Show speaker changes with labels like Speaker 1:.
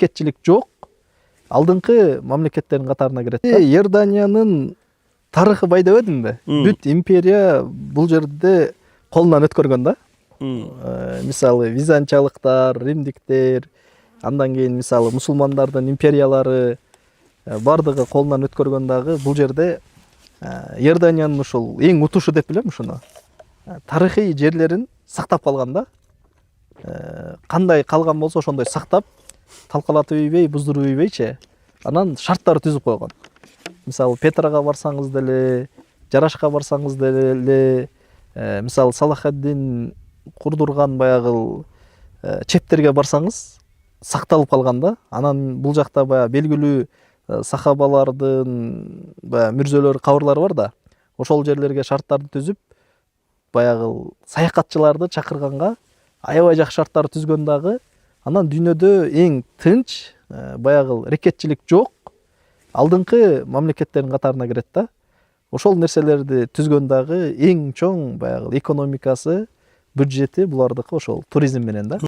Speaker 1: рекетчилик жок, алдыңкы мамлекеттердин катарына кирет да. Иорданиянын тарыхы бай дебедимби? Бүт империя бул жерде колунан өткөргөн да. Мисалы византиялыктар, римдиктер, андан кийин мисалы мусулмандардын империялары бардыгы колунан өткөргөн дагы бул жерде Иорданиянын ушул эң утушу деп билем ушуну. Тарыхый жерлерин сактап калган да. Кандай калган болсо ошондой сактап, талкалатып ийбей, буздуруп ийбейчи, анан шарттар түзүп койгон. Мисалы Петрага барсаңыз деле, Жарашка барсаңыз деле, мисалы Салахаддин курдурган баягы чептерге барсаңыз сакталып калган да. Анан бул жакта баягы белгилүү сахабалардын баягы мүрзөлөр, кабырлары бар да. Ошол жерлерге шарттарды түзүп, баягы саякатчыларды чакырганга аябай жакшы шарттар түзгөн дагы. Анан дүйнөдө эң тынч, баягы рекетчилик жок, алдыңкы мамлекеттердин катарына кирет да. Ошол нерселерди түзгөн дагы эң чоң баягы экономикасы, бюджети булардыкы ошол туризм менен да.